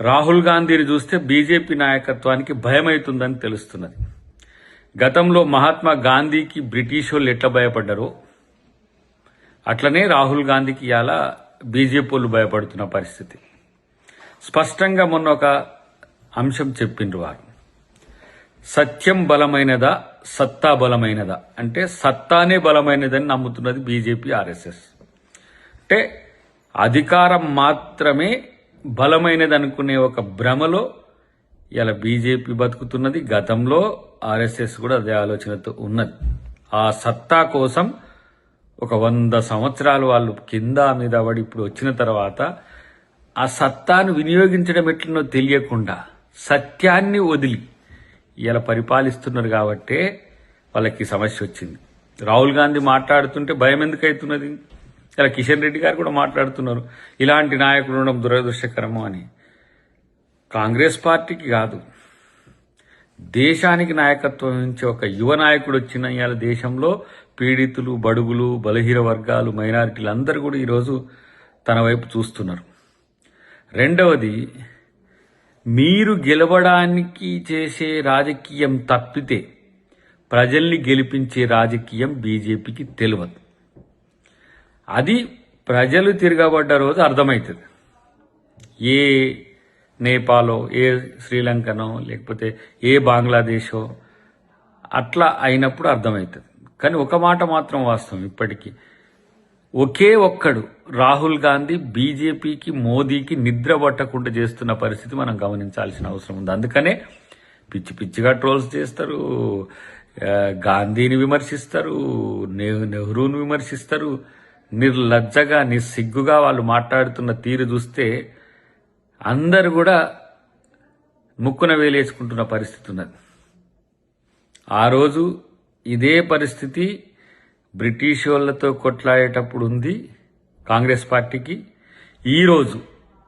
రాహుల్ గాంధీని చూస్తే బీజేపీ నాయకత్వానికి భయమవుతుందని తెలుస్తున్నది. గతంలో మహాత్మా గాంధీకి బ్రిటిష్ వాళ్ళు ఎట్లా భయపడ్డారో అట్లనే రాహుల్ గాంధీకి ఇలా బీజేపీ వాళ్ళు భయపడుతున్న పరిస్థితి. స్పష్టంగా మొన్న ఒక అంశం చెప్పిండ్రు వారు. సత్యం బలమైనదా సత్తా బలమైనదా అంటే సత్తానే బలమైనదని నమ్ముతున్నది బీజేపీ ఆర్ఎస్ఎస్. అంటే అధికారం మాత్రమే బలమైనది అనుకునే ఒక భ్రమలో ఇలా బీజేపీ బతుకుతున్నది. గతంలో ఆర్ఎస్ఎస్ కూడా అదే ఆలోచనతో ఉన్నది. ఆ సత్తా కోసం ఒక 100 సంవత్సరాలు వాళ్ళు కింద మీద పడి ఇప్పుడు వచ్చిన తర్వాత ఆ సత్తాను వినియోగించడం ఎట్లనో తెలియకుండా సత్యాన్ని వదిలి ఇలా పరిపాలిస్తున్నారు కాబట్టే వాళ్ళకి సమస్య వచ్చింది. రాహుల్ గాంధీ మాట్లాడుతుంటే భయం ఎందుకు అవుతున్నది? ఇలా కిషన్ రెడ్డి గారు కూడా మాట్లాడుతున్నారు ఇలాంటి నాయకులు ఉండడం దురదృష్టకరము అని. కాంగ్రెస్ పార్టీకి కాదు, దేశానికి నాయకత్వం వహించే ఒక యువ నాయకుడు వచ్చిన ఇవాళ దేశంలో పీడితులు, బడుగులు, బలహీన వర్గాలు, మైనారిటీలు అందరూ కూడా ఈరోజు తన వైపు చూస్తున్నారు. రెండవది, మీరు గెలవడానికి చేసే రాజకీయం తప్పితే ప్రజల్ని గెలిపించే రాజకీయం బీజేపీకి తెలియదు. అది ప్రజలు తిరగబడ్డ రోజు అర్థమవుతుంది. ఏ నేపాలో, ఏ శ్రీలంకనో, లేకపోతే ఏ బంగ్లాదేశో అట్లా అయినప్పుడు అర్థమవుతుంది. కానీ ఒక మాట మాత్రం వాస్తవం, ఇప్పటికీ ఒకే ఒక్కడు రాహుల్ గాంధీ బీజేపీకి, మోదీకి నిద్ర పట్టకుండా చేస్తున్న పరిస్థితి మనం గమనించాల్సిన అవసరం ఉంది. అందుకనే పిచ్చి పిచ్చిగా ట్రోల్స్ చేస్తారు, గాంధీని విమర్శిస్తారు, నెహ్రూని విమర్శిస్తారు. నిర్లజ్జగా, నిస్సిగ్గుగా వాళ్ళు మాట్లాడుతున్న తీరు చూస్తే అందరు కూడా ముక్కున వేలేసుకుంటున్న పరిస్థితి ఉన్నది. ఆ రోజు ఇదే పరిస్థితి బ్రిటిష్ వాళ్ళతో కొట్లాడేటప్పుడు ఉంది కాంగ్రెస్ పార్టీకి. ఈరోజు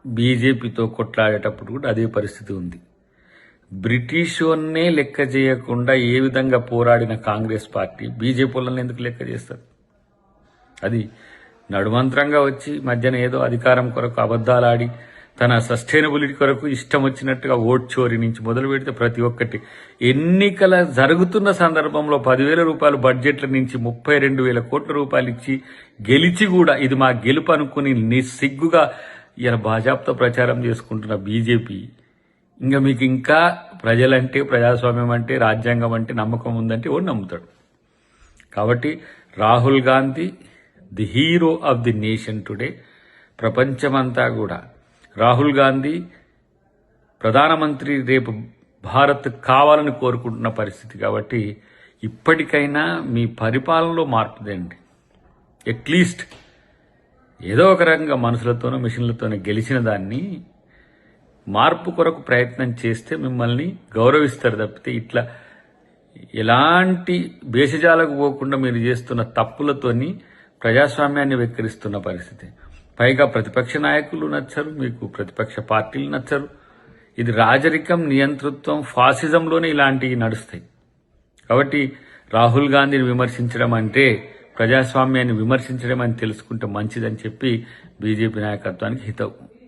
బీజేపీతో కొట్లాడేటప్పుడు కూడా అదే పరిస్థితి ఉంది. బ్రిటిష్ వాళ్ళనే లెక్క చేయకుండా ఏ విధంగా పోరాడిన కాంగ్రెస్ పార్టీ బీజేపీ వాళ్ళని ఎందుకు లెక్క చేస్తారు? అది నడుమంత్రంగా వచ్చి మధ్యన ఏదో అధికారం కొరకు అబద్ధాలాడి తన సస్టైనబిలిటీ కొరకు ఇష్టం వచ్చినట్టుగా ఓట్ చోరీ నుంచి మొదలు పెడితే ప్రతి ఒక్కటి ఎన్నికల జరుగుతున్న సందర్భంలో 10,000 రూపాయలు బడ్జెట్ల నుంచి 32,000 కోట్ల రూపాయలు ఇచ్చి గెలిచి కూడా ఇది మా గెలుపు అనుకుని నిస్సిగ్గుగా ఇలా భాజపాతో ప్రచారం చేసుకుంటున్న బీజేపీ ఇంకా మీకు ఇంకా ప్రజలంటే, ప్రజాస్వామ్యం అంటే, రాజ్యాంగం అంటే నమ్మకం ఉందంటే ఎవరు నమ్ముతాడు? కాబట్టి Rahul Gandhi the hero of the nation today. ప్రపంచమంతా కూడా రాహుల్ గాంధీ ప్రధానమంత్రి రేపు భారత్ కావాలని కోరుకుంటున్న పరిస్థితి. కాబట్టి ఇప్పటికైనా మీ పరిపాలనలో మార్పు తేండి. అట్లీస్ట్ ఏదో ఒక రకంగా మనుషులతోనో మిషన్లతోనో గెలిచిన దాన్ని మార్పు కొరకు ప్రయత్నం చేస్తే మిమ్మల్ని గౌరవిస్తారు తప్పితే ఇట్లా ఎలాంటి భేషజాలకు పోకుండా మీరు చేస్తున్న తప్పులతోని ప్రజాస్వామ్యాన్ని వెక్కిరిస్తున్న పరిస్థితి. పైగా ప్రతిపక్ష నాయకులు నచ్చరు, మీకు ప్రతిపక్ష పార్టీలు నచ్చరు. ఇది రాజరికం, నియంతృత్వం, ఫాసిజంలోనే ఇలాంటివి నడుస్తాయి. కాబట్టి రాహుల్ గాంధీని విమర్శించడం అంటే ప్రజాస్వామ్యాన్ని విమర్శించడం అని తెలుసుకుంటే మంచిదని చెప్పి బీజేపీ నాయకత్వానికి హితవు.